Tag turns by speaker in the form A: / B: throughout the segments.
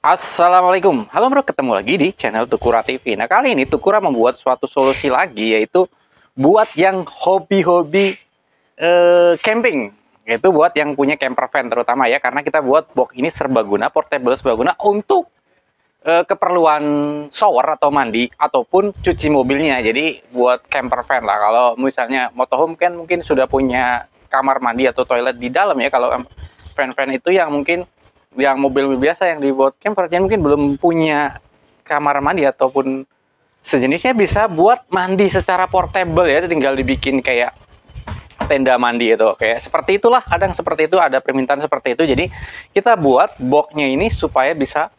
A: Assalamualaikum, halo bro, ketemu lagi di channel Tukura TV. Nah kali ini Tukura membuat suatu solusi lagi, yaitu buat yang hobi-hobi camping, yaitu buat yang punya camper van terutama ya, karena kita buat box ini serbaguna, portable serbaguna untuk keperluan shower atau mandi ataupun cuci mobilnya. Jadi buat camper van lah. Kalau misalnya motorhome kan mungkin sudah punya kamar mandi atau toilet di dalam ya. Kalau van-van itu yang mungkin yang mobil-mobil biasa yang dibuat camper, jadi mungkin belum punya kamar mandi ataupun sejenisnya, bisa buat mandi secara portable ya, tinggal dibikin kayak tenda mandi itu, kayak seperti itulah. Kadang seperti itu, ada permintaan seperti itu. Jadi kita buat boxnya ini supaya bisa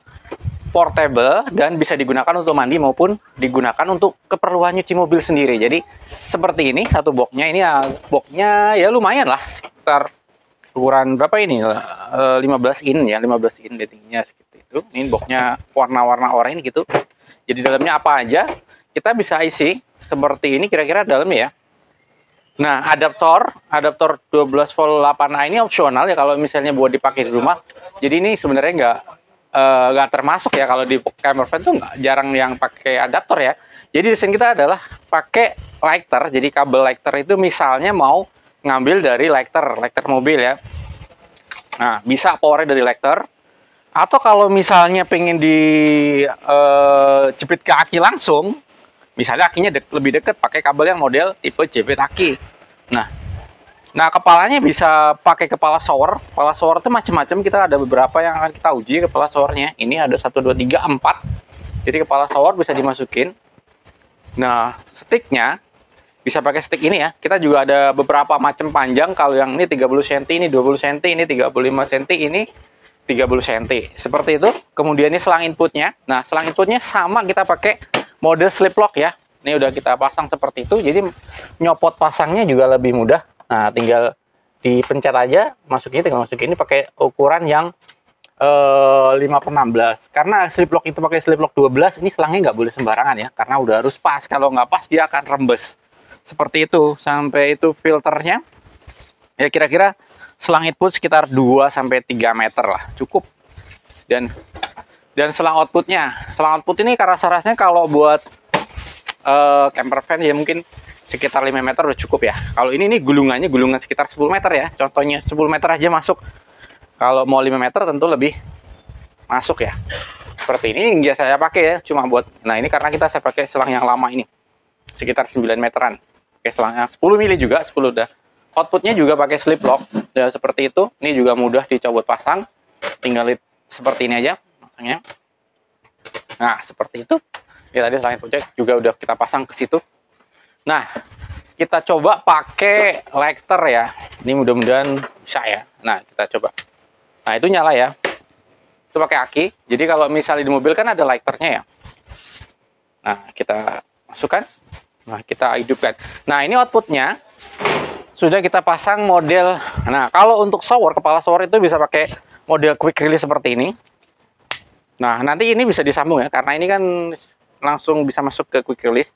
A: portable dan bisa digunakan untuk mandi maupun digunakan untuk keperluan nyuci mobil sendiri. Jadi seperti ini satu boxnya. Ini ya, boxnya ya lumayan lah, sekitar ukuran berapa ini, 15 in ya, 15 in tingginya segitu itu. Ini boxnya warna-warna oranye gitu. Jadi dalamnya apa aja kita bisa isi seperti ini kira-kira dalamnya ya. Nah, adaptor 12 volt 8A ini opsional ya kalau misalnya buat dipakai di rumah. Jadi ini sebenarnya nggak termasuk ya, kalau di camper van tuh jarang yang pakai adaptor ya. Jadi desain kita adalah pakai lighter. Jadi kabel lighter itu misalnya mau ngambil dari lighter mobil ya. Nah, bisa powernya dari lighter. Atau kalau misalnya pengen jepit ke aki langsung, misalnya akinya lebih deket, pakai kabel yang model tipe jepit aki. Nah, kepalanya bisa pakai kepala shower. Kepala shower itu macam-macam. Kita ada beberapa yang akan kita uji kepala showernya. Ini ada 1, 2, 3, 4. Jadi kepala shower bisa dimasukin. Nah, sticknya bisa pakai stick ini ya. Kita juga ada beberapa macam panjang. Kalau yang ini 30 cm, ini 20 cm, ini 35 cm, ini 30 cm. Seperti itu. Kemudian ini selang inputnya. Nah, selang inputnya sama kita pakai mode slip lock ya. Ini udah kita pasang seperti itu. Jadi nyopot pasangnya juga lebih mudah. Nah, tinggal dipencet aja, masuknya tinggal masukin. Ini pakai ukuran yang 5/16. Karena slip lock itu pakai slip lock 12, ini selangnya nggak boleh sembarangan ya, karena udah harus pas. Kalau nggak pas dia akan rembes. Seperti itu. Sampai itu filternya ya kira-kira selang input sekitar 2 sampai 3 meter lah, cukup. Dan selang output ini rasa-rasanya kalau buat camper van ya mungkin sekitar 5 meter udah cukup ya. Kalau ini gulungan sekitar 10 meter ya. Contohnya 10 meter aja masuk. Kalau mau 5 meter tentu lebih masuk ya. Seperti ini yang saya pakai ya, cuma buat. Nah, ini karena saya pakai selang yang lama ini. Sekitar 9 meteran. Pakai selang yang 10 mili juga, 10 udah. Outputnya juga pakai slip lock. Ya seperti itu. Ini juga mudah dicobot pasang. Tinggal seperti ini aja pasangnya. Nah, seperti itu. Ya tadi selang inputnya juga udah kita pasang ke situ. Nah, kita coba pakai lighter ya. Ini mudah-mudahan bisa ya. Nah, kita coba. Nah, itu nyala ya. Itu pakai aki. Jadi kalau misalnya di mobil kan ada lighternya ya. Nah, kita masukkan. Nah, kita hidupkan. Nah, ini outputnya sudah kita pasang model. Nah, kalau untuk shower, kepala shower itu bisa pakai model quick release seperti ini. Nah, nanti ini bisa disambung ya, karena ini kan langsung bisa masuk ke quick release.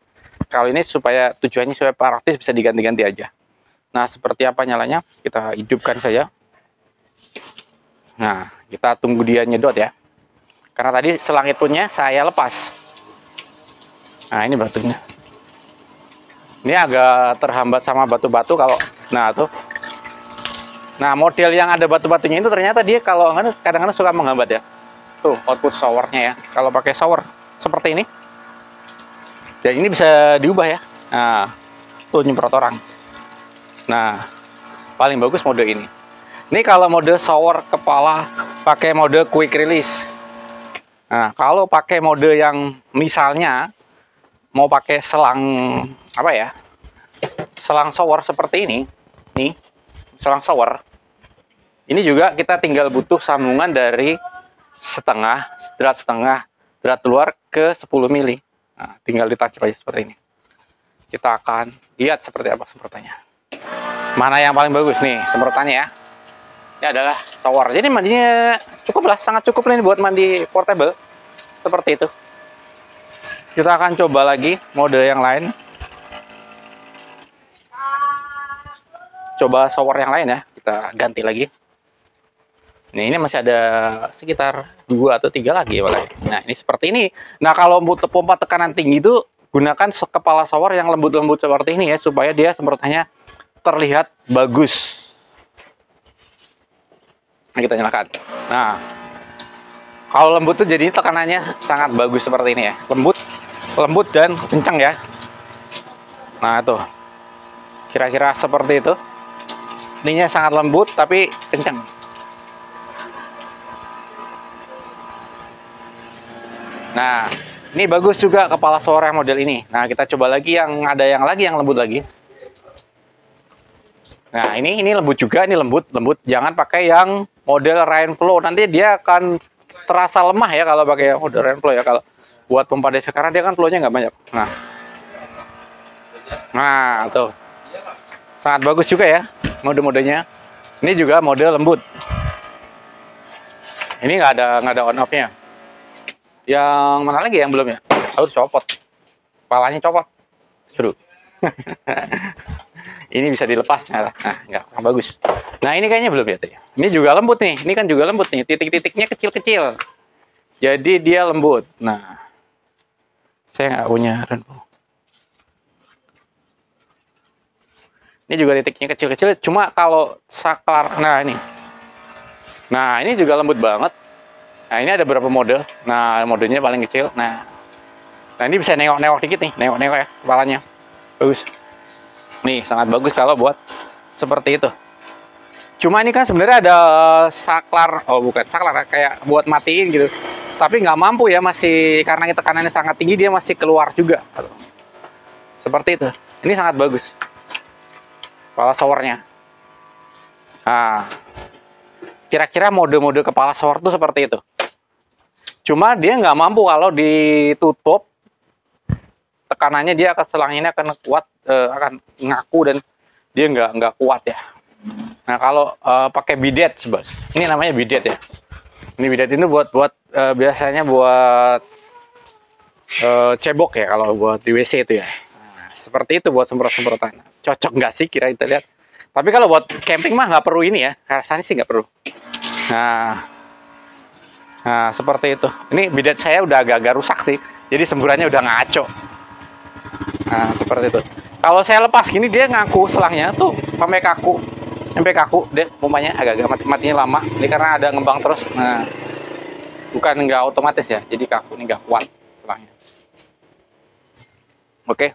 A: Kalau ini tujuannya supaya praktis, bisa diganti-ganti aja. Nah, seperti apa nyalanya? Kita hidupkan saja. Nah, kita tunggu dia nyedot ya. Karena tadi selang inputnya saya lepas. Nah, ini batunya. Ini agak terhambat sama batu-batu kalau. Nah, tuh. Nah, model yang ada batu-batunya itu ternyata dia kalau kadang-kadang suka menghambat ya. Tuh, output showernya ya. Kalau pakai shower seperti ini. Dan ini bisa diubah ya. Nah, tuh nyemprot orang. Nah, paling bagus mode ini. Ini kalau mode shower kepala pakai mode quick release. Nah, kalau pakai mode yang misalnya mau pakai selang apa ya? Selang shower seperti ini. Nih, selang shower. Ini juga kita tinggal butuh sambungan dari drat luar ke 10 mili. Nah, tinggal ditancap aja seperti ini. Kita akan lihat seperti apa semprotannya. Mana yang paling bagus nih semprotannya ya. Ini adalah shower. Jadi mandinya cukup lah, sangat cukup nih buat mandi portable. Seperti itu. Kita akan coba lagi mode yang lain. Coba shower yang lain ya. Kita ganti lagi. Ini masih ada sekitar 2 atau 3 lagi malah. Nah, ini seperti ini. Nah, kalau untuk pompa tekanan tinggi itu gunakan kepala shower yang lembut-lembut seperti ini ya, supaya dia semprotannya terlihat bagus. Nah, kita nyalakan. Nah, kalau lembut tuh jadi tekanannya sangat bagus seperti ini ya. Lembut dan kencang ya. Nah, tuh. Kira-kira seperti itu. Ininya sangat lembut tapi kencang. Nah, ini bagus juga kepala shower yang model ini. Nah, kita coba lagi yang ada yang lembut lagi. Nah, ini lembut juga, ini lembut. Jangan pakai yang model rain flow. Nanti dia akan terasa lemah ya kalau pakai yang model rain flow ya. Kalau buat pompa desa karena dia kan flow-nya nggak banyak. Nah, tuh. Sangat bagus juga ya mode-modenya. Ini juga mode lembut. Ini nggak ada on off-nya. Yang mana lagi yang belum ya? Harus copot. Kepalanya copot. Seru. Ini bisa dilepas. Nah, nggak bagus. Nah, ini kayaknya belum ya. Ini juga lembut nih. Ini kan juga lembut nih. Titik-titiknya kecil-kecil. Jadi dia lembut. Nah, saya nggak punya rainbow. Ini juga titiknya kecil-kecil. Cuma kalau saklar, nah ini juga lembut banget. Nah, ini ada beberapa mode. Nah, modenya paling kecil. Nah, ini bisa nengok-nengok dikit nih. Nengok-nengok ya kepalanya. Bagus. Nih, sangat bagus kalau buat seperti itu. Cuma ini kan sebenarnya ada saklar. Oh, bukan saklar. Kayak buat matiin gitu. Tapi nggak mampu ya. Masih, karena tekanannya sangat tinggi, dia masih keluar juga. Seperti itu. Ini sangat bagus. Kepala showernya. Nah, kira-kira mode-mode kepala shower tuh seperti itu. Cuma dia nggak mampu kalau ditutup, tekanannya dia akan selangnya akan kuat, akan ngaku dan dia nggak kuat ya. Nah, kalau pakai bidet, bos, ini namanya bidet ya. Ini bidet ini buat biasanya buat cebok ya, kalau buat di WC itu ya. Nah, seperti itu buat semprot-semprotan. Cocok nggak sih kira kita lihat? Tapi kalau buat camping mah nggak perlu ini ya, rasanya sih nggak perlu. Nah, seperti itu. Ini bidet saya udah agak-agak rusak sih. Jadi semburannya udah ngaco. Nah, seperti itu. Kalau saya lepas gini dia ngaku selangnya tuh sampai kaku. Dia umpamanya agak-agak matinya lama. Ini karena ada ngembang terus. Nah, bukan nggak otomatis ya. Jadi kaku, ini nggak kuat selangnya. Oke.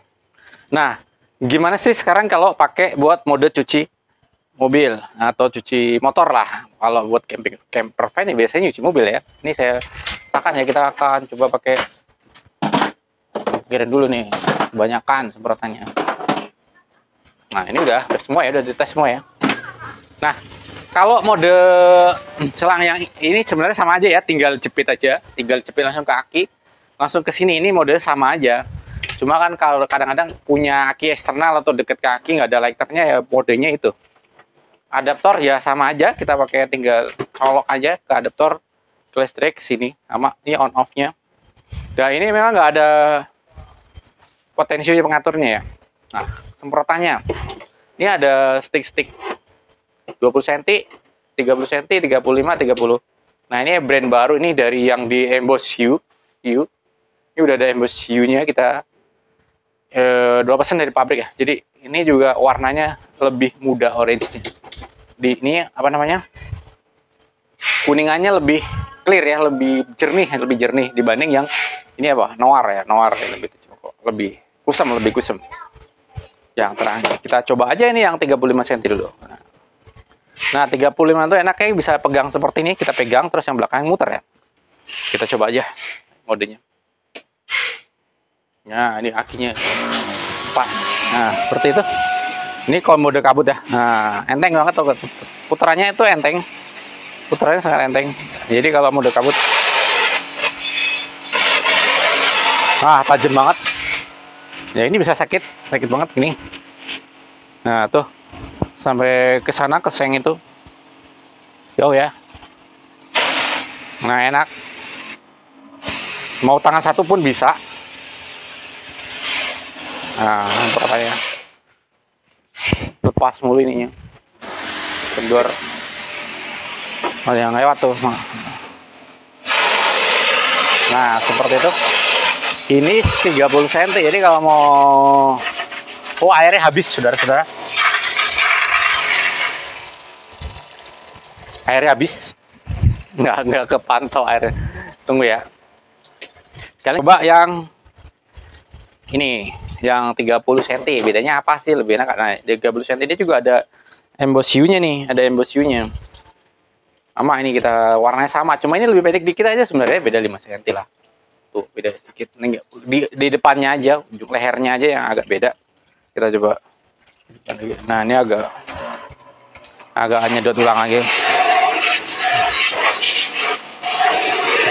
A: Nah, gimana sih sekarang kalau pakai buat mode cuci mobil atau cuci motor lah. Kalau buat camper van ya biasanya cuci mobil ya. Ini saya katakan ya, kita akan coba pakai pikirin dulu nih, kebanyakan semprotannya. Nah, ini udah semua ya, udah dites semua ya. Nah, kalau mode selang yang ini sebenarnya sama aja ya, tinggal jepit aja, langsung ke aki, langsung ke sini. Ini mode sama aja. Cuma kan kalau kadang-kadang punya aki eksternal atau deket ke aki nggak ada lighternya ya, modenya itu. Adaptor ya sama aja, kita pakai tinggal colok aja ke adaptor ke listrik sini, sama ini on off-nya. Dan ini memang nggak ada potensi pengaturnya ya. Nah, semprotannya ini ada stick 20 cm, 30 cm, 35, 30. Nah, ini brand baru, ini dari yang di emboss hue. Ini udah ada emboss hue-nya, kita 2% dari pabrik ya. Jadi ini juga warnanya lebih muda orange-nya. Ini apa namanya? Kuningannya lebih clear ya, lebih jernih dibanding yang ini apa? Noir ya, lebih kusam. Yang terang. Kita coba aja ini yang 35 cm dulu. Nah, 35 itu enaknya bisa pegang seperti ini, kita pegang terus yang belakang muter ya. Kita coba aja modenya. Nah, ini akinya pas. Nah, seperti itu. Ini kalau mode kabut ya. Nah, enteng banget tuh. Putarannya itu enteng. Putarannya sangat enteng. Jadi kalau mode kabut, tajam banget. Ya, ini bisa sakit banget gini. Nah, tuh sampai ke sana, ke seng itu jauh ya. Nah, enak. Mau tangan satu pun bisa. Nah, pertanyaan lepas mulu ininya, kendor. Oh, yang lewat tuh. Nah, seperti itu. Ini 30 cm. Jadi kalau mau airnya habis, saudara-saudara. Airnya habis. Nggak kepantau airnya. Tunggu ya. Kalian coba yang ini, yang 30 cm. Bedanya apa sih? Lebih enak. Nah, 30 cm dia juga ada emboss U-nya nih. Ada emboss U-nya. Sama ini kita warnanya sama. Cuma ini lebih pendek dikit aja sebenarnya. Beda 5 cm lah. Tuh, beda sedikit. Di depannya aja. Ujung lehernya aja yang agak beda. Kita coba. Nah, ini agak nyedot ulang lagi.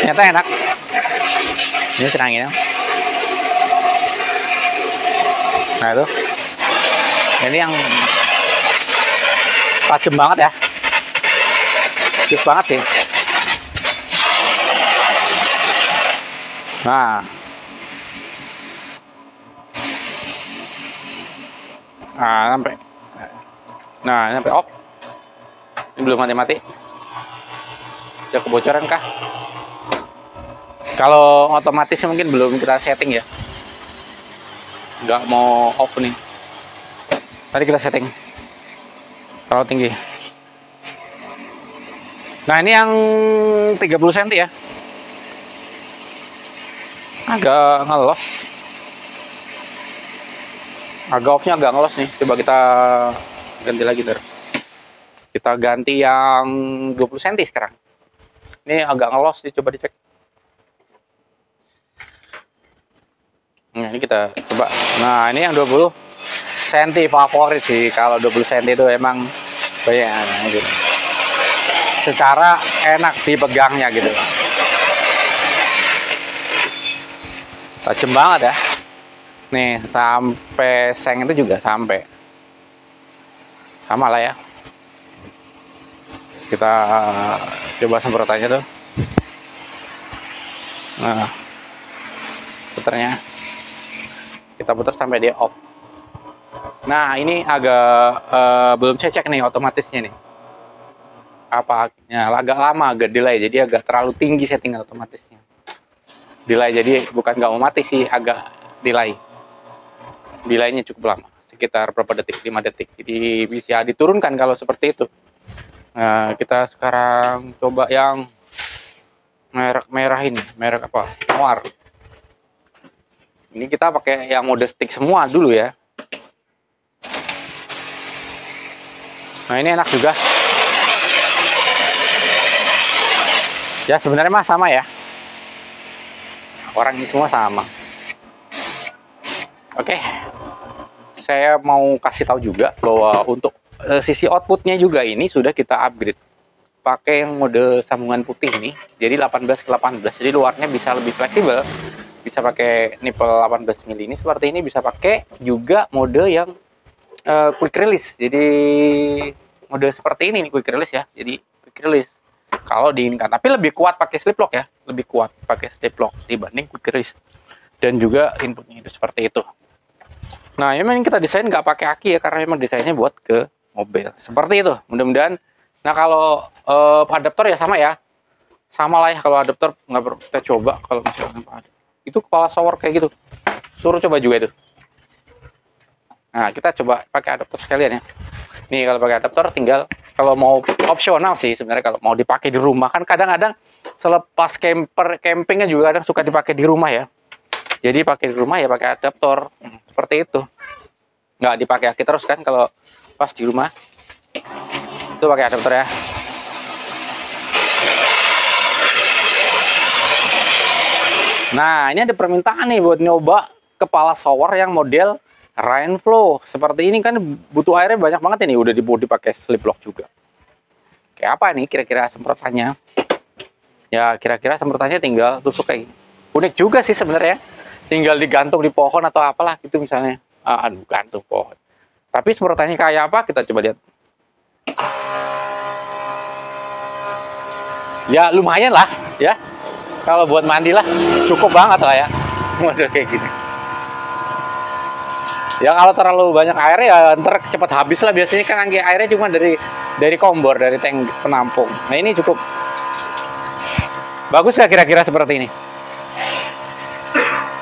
A: Ternyata enak. Ini senangin ya. Nah itu. Ini yang tajam banget ya. Tajam banget sih. Nah. Nah, sampai. Nah, ini sampai off. Ini belum mati-mati. Ada kebocoran kah? Kalau otomatis mungkin belum kita setting ya. Nggak mau off nih. Tadi kita setting. Terlalu tinggi. Nah, ini yang 30 cm ya. Agak ngelos. Agak off-nya agak ngelos nih. Coba kita ganti lagi ter. Kita ganti yang 20 cm sekarang. Ini agak ngelos, coba dicek. Nah, ini kita coba. Nah, ini yang 20 cm favorit sih. Kalau 20 cm itu emang banyak gitu. Secara enak dipegangnya gitu. Tajam banget ya. Nih, sampai seng itu juga sampai. Sama lah ya. Kita coba semprotannya tuh. Nah, puternya. Kita putar sampai dia off. Nah, ini agak belum saya cek nih otomatisnya nih. Apa ya, agak lama, agak delay, jadi agak terlalu tinggi settingan otomatisnya. Delay, jadi bukan nggak mau mati sih, agak delay. Delaynya cukup lama, sekitar berapa detik, 5 detik. Jadi bisa diturunkan kalau seperti itu. Nah, kita sekarang coba yang merek merah ini, merek apa? Noir. Ini kita pakai yang mode stick semua dulu ya. Nah, ini enak juga. Ya sebenarnya mah sama ya. Orang ini semua sama. Oke. Saya mau kasih tahu juga bahwa untuk sisi outputnya juga ini sudah kita upgrade. Pakai yang mode sambungan putih ini. Jadi 18 ke 18. Jadi luarnya bisa lebih fleksibel. Bisa pakai nipple 18 mili ini seperti ini, bisa pakai juga mode yang quick release. Jadi mode seperti ini nih, quick release ya. Jadi quick release kalau diinginkan, tapi lebih kuat pakai slip lock ya, lebih kuat pakai slip lock dibanding quick release. Dan juga inputnya itu seperti itu. Nah, memang kita desain nggak pakai aki ya, karena memang desainnya buat ke mobil seperti itu. Mudah-mudahan. Nah, kalau adaptor ya sama ya, sama lah ya. Kalau adaptor nggak perlu kita coba. Kalau misalnya ada itu kepala shower kayak gitu, suruh coba juga itu. Nah, kita coba pakai adaptor sekalian ya. Nih, kalau pakai adaptor tinggal, kalau mau opsional sih sebenarnya, kalau mau dipakai di rumah kan kadang-kadang selepas campingnya juga kadang suka dipakai di rumah ya. Jadi pakai di rumah ya pakai adaptor seperti itu. Nggak dipakai aki terus kan kalau pas di rumah. Itu pakai adaptor ya. Nah, ini ada permintaan nih buat nyoba kepala shower yang model Rainflow. Seperti ini kan butuh airnya banyak banget ini, udah dipakai slip lock juga. Kayak apa nih kira-kira semprotannya? Ya, kira-kira semprotannya tinggal tusuk kayak gini. Unik juga sih sebenarnya. Tinggal digantung di pohon atau apalah gitu misalnya. Aduh, gantung pohon. Tapi semprotannya kayak apa? Kita coba lihat. Ya, lumayan lah ya. Kalau buat mandi lah cukup banget lah ya, model kayak gini. Ya kalau terlalu banyak air ya ntar cepat habis lah, biasanya kan airnya cuma dari kompor, dari tank penampung. Nah ini cukup bagus nggak kira-kira seperti ini?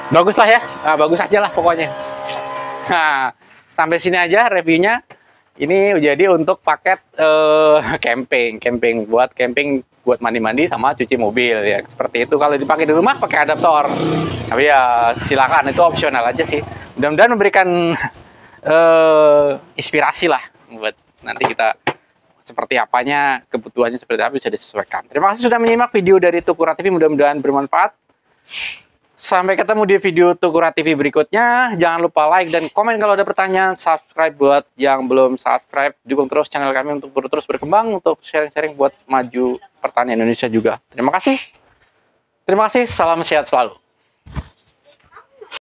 A: Bagus lah ya, nah, bagus aja lah pokoknya. Nah, sampai sini aja reviewnya. Ini jadi untuk paket camping buat mandi-mandi sama cuci mobil ya. Seperti itu. Kalau dipakai di rumah pakai adaptor. Tapi ya silakan, itu opsional aja sih. Mudah-mudahan memberikan inspirasi lah buat nanti kita seperti apanya, kebutuhannya seperti apa bisa disesuaikan. Terima kasih sudah menyimak video dari Tukura TV, mudah-mudahan bermanfaat. Sampai ketemu di video Tukura TV berikutnya. Jangan lupa like dan komen kalau ada pertanyaan. Subscribe buat yang belum subscribe. Dukung terus channel kami untuk terus berkembang, untuk sharing-sharing buat maju pertanian Indonesia juga. Terima kasih. Terima kasih. Salam sehat selalu.